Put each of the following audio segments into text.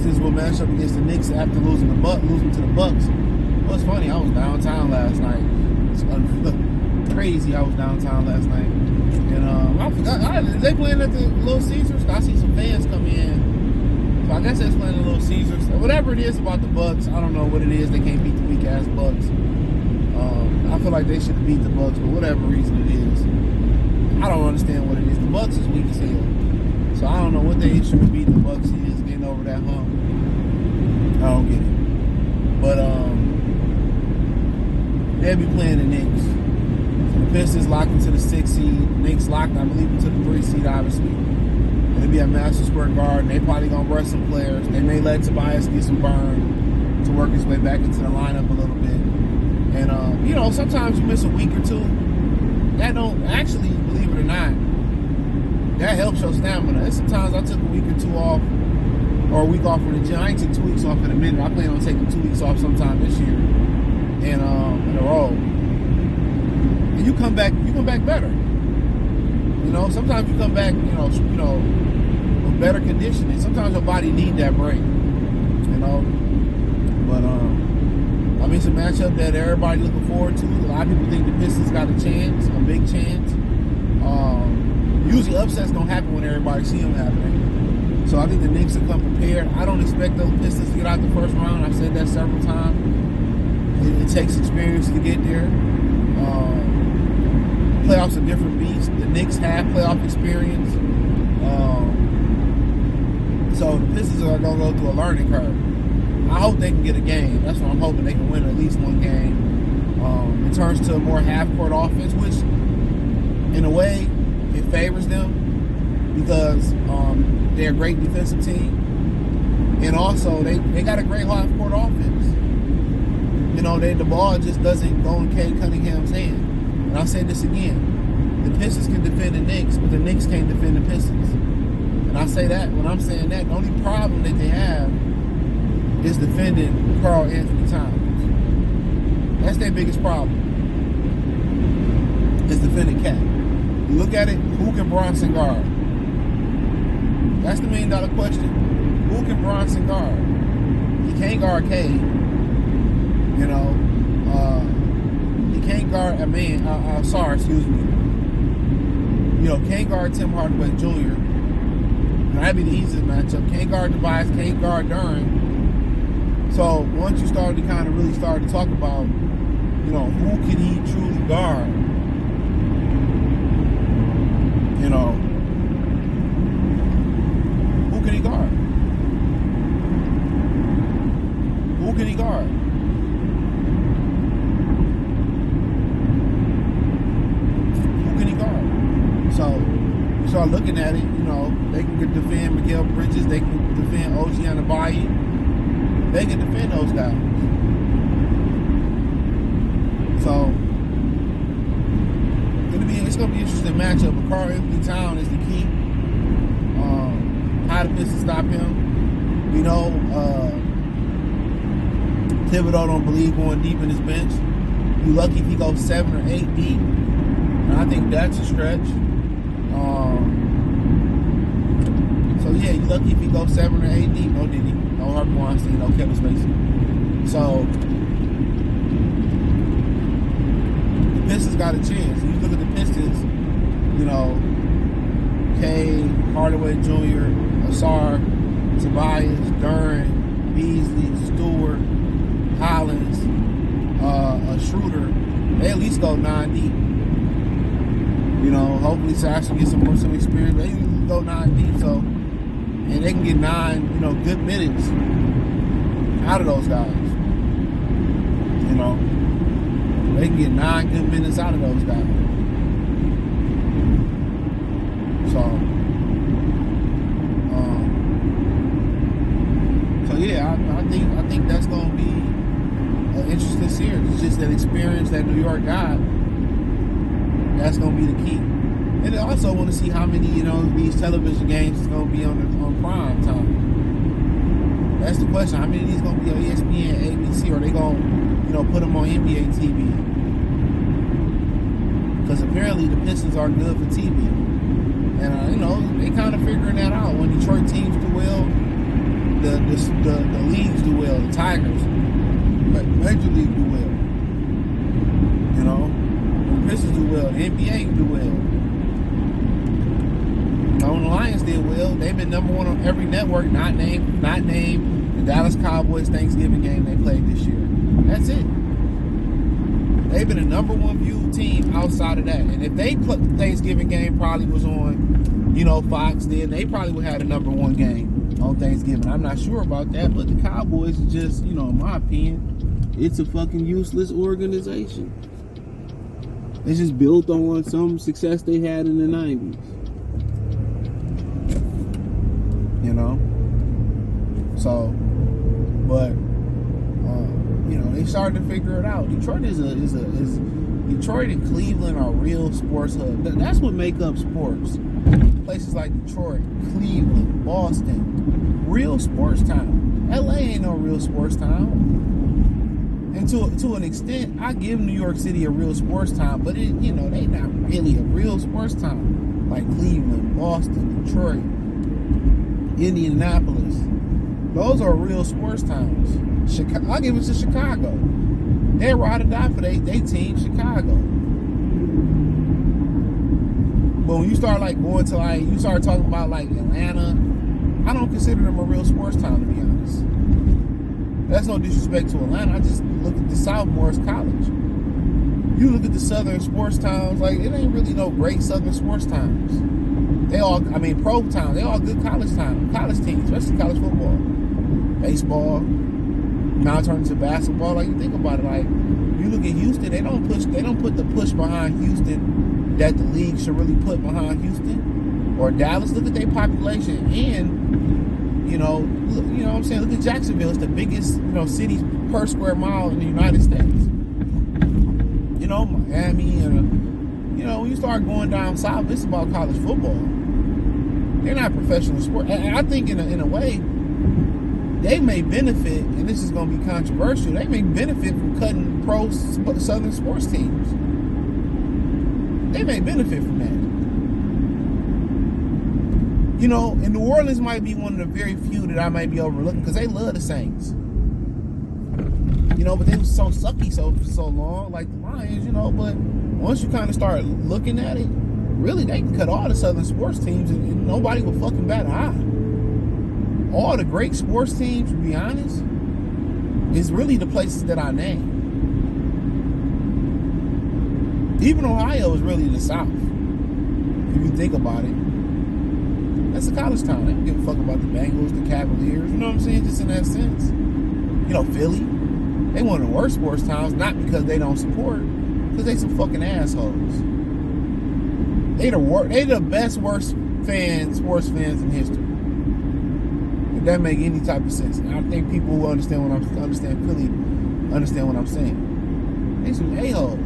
Pistons will match up against the Knicks after losing to the Bucks. Well, it's funny. I was downtown last night. It's crazy. I was downtown last night, and I forgot. They playing at the Little Caesars. I see some fans come in. So I guess they're playing at Little Caesars. Whatever it is about the Bucks, I don't know what it is. They can't beat the weak ass Bucks. I feel like they should have beat the Bucks, but whatever reason it is, I don't understand what it is. The Bucks is weak as hell. So I don't know what the issue with beating the Bucks is, getting over that hump. I don't get it. But they'll be playing the Knicks. So the Pistons locked into the 6th seed. The Knicks locked, I believe, into the 3rd seed, obviously. It'll be at Madison Square Garden. They probably gonna rest some players. They may let Tobias get some burn to work his way back into the lineup a little bit. And sometimes you miss a week or two. That don't actually, believe it or not, that helps your stamina. And sometimes I took a week or two off, or a week off from the gym. I ain't took 2 weeks off in a minute. I plan on taking 2 weeks off sometime this year, and in a row. And you come back better. Sometimes you come back, with better conditioning. Sometimes your body need that break. But it's a matchup that everybody looking forward to. A lot of people think the Pistons got a chance, a big chance. Usually upsets don't happen when everybody see them happening. So I think the Knicks will come prepared. I don't expect those Pistons to get out the first round. I've said that several times. It takes experience to get there. Playoffs are different beasts. The Knicks have playoff experience. So the Pistons are going to go through a learning curve. I hope they can get a game. That's what I'm hoping. They can win at least one game. It turns to a more half-court offense, which, in a way, it favors them because they're a great defensive team. And also, they got a great half-court offense. The ball just doesn't go in Cade Cunningham's hand. And I'll say this again. The Pistons can defend the Knicks, but the Knicks can't defend the Pistons. And I say that, when I'm saying that, the only problem that they have is defending Karl Anthony Towns. That's their biggest problem. Is defending Cat. You look at it, who can Bronson guard? That's the $1 million question. Who can Bronson guard? He can't guard Cade. He can't guard can't guard Tim Hardaway Jr. That'd be the easiest matchup. Can't guard Tobias, can't guard Duran. So once you start to kind of really start to talk about, who can he truly guard? Who can he guard? Who can he guard? Who can he guard? So you start looking at it, they can defend Miguel Bridges, they can defend OG Anunoby. They can defend those guys. So it's gonna be an interesting matchup. But Karl Anthony Towns is the key. How the Pistons stop him? Thibodeau don't believe going deep in his bench. You lucky if he goes 7 or 8 deep. And I think that's a stretch. You lucky if he goes 7 or 8 deep. No Diddy, no Harvey Weinstein, no Kevin Spacey. So the Pistons got a chance. You look at the Pistons, Cade, Hardaway Jr., Asar, Tobias, Duran, Beasley, Stewart, Hollins, Schroeder. They at least go 9 deep. Hopefully Sasha gets some experience. They can go 9 deep. So, and they can get 9, good minutes out of those guys. They can get 9 good minutes out of those guys. I think that's going to be an interesting series. It's just that experience that New York got. That's going to be the key. And I also want to see how many, these television games is going to be on prime time. That's the question. How many of these going to be on ESPN, ABC, or are they going to, put them on NBA TV? Because apparently the Pistons are good for TV. And, they kind of figuring that out. When Detroit teams do well, the leagues do well. The Tigers, Major League do well. You know, the Pistons do well. The NBA do well. You know, the Lions did well. They've been number one on every network, not named the Dallas Cowboys Thanksgiving game they played this year. That's it. They've been a number one viewed team outside of that. And if they Thanksgiving game probably was on, you know, Fox, then they probably would have had a number one game on Thanksgiving. I'm not sure about that, but the Cowboys is just, you know, in my opinion, it's a fucking useless organization. It's just built on some success they had in the 90s. You know? So, but you know, they started to figure it out. Detroit Detroit and Cleveland are real sports hubs. That's what make up sports. Places like Detroit, Cleveland, Boston, real sports town. LA ain't no real sports town. And to an extent, I give New York City a real sports town, but it, you know, they not really a real sports town like Cleveland, Boston, Detroit, Indianapolis. Those are real sports towns. I'll give it to Chicago. They're ride or die for they team, Chicago. But when you start like going to like, you start talking about like Atlanta, I don't consider them a real sports town, to be honest. That's no disrespect to Atlanta. I just look at the Southmore's College. You look at the southern sports towns, like it ain't really no great southern sports towns. They all, I mean, pro towns. They all good college teams, especially college football, baseball. Now turn into basketball. Like you think about it, like you look at Houston, they don't put the push behind Houston that the league should really put behind Houston or Dallas. Look at their population, and you know what I'm saying. Look at Jacksonville. It's the biggest city per square mile in the United States. You know, Miami, and when you start going down south, it's about college football. They're not professional sport, and I think in a way. They may benefit, and this is going to be controversial, they may benefit from cutting pro Southern sports teams. They may benefit from that. You know, and New Orleans might be one of the very few that I might be overlooking because they love the Saints. You know, but they was so sucky so long, like the Lions, but once you kind of start looking at it, really, they can cut all the Southern sports teams and nobody will fucking bat an eye. All the great sports teams, to be honest, is really the places that I name. Even Ohio is really the South. If you think about it, that's a college town. They don't give a fuck about the Bengals, the Cavaliers. You know what I'm saying? Just in that sense. Philly, they one of the worst sports towns, not because they don't support, because they some fucking assholes. They the best worst sports fans in history. If that make any type of sense. And I think people who understand what I'm saying. They some a-holes.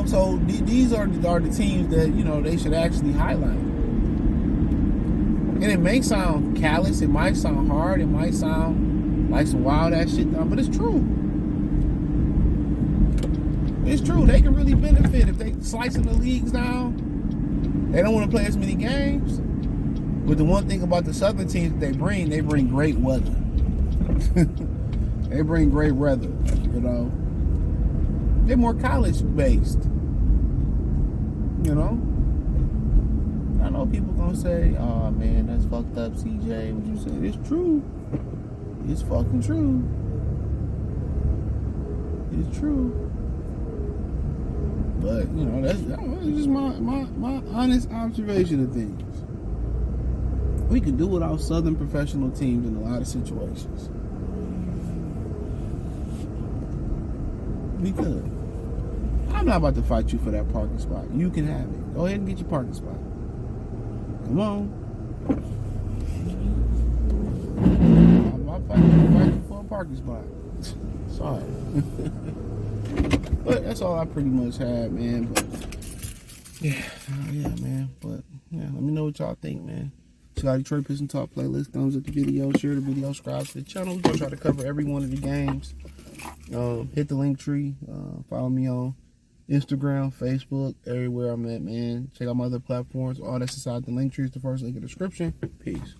So these are the teams that, they should actually highlight. And it may sound callous, it might sound hard, it might sound like some wild ass shit, but it's true. It's true. They can really benefit if they slicing the leagues down. They don't want to play as many games. But the one thing about the Southern teams that they bring great weather. They bring great weather, They're more college-based, I know people gonna say, oh, man, that's fucked up, CJ. What you say? It's true. It's fucking true. It's true. But, that's just my honest observation of things. We could do without Southern professional teams in a lot of situations. We could. I'm not about to fight you for that parking spot. You can have it. Go ahead and get your parking spot. Come on. I'm fighting for a parking spot. Sorry. But that's all I pretty much had, man. But yeah, man. But yeah, let me know what y'all think, man. Check out Detroit Pistons Talk playlist. Thumbs up the video, share the video, subscribe to the channel. We're gonna try to cover every one of the games. Hit the link tree. Follow me on Instagram, Facebook, everywhere I'm at, man. Check out my other platforms. All that's inside the link tree is the first link in the description. Peace.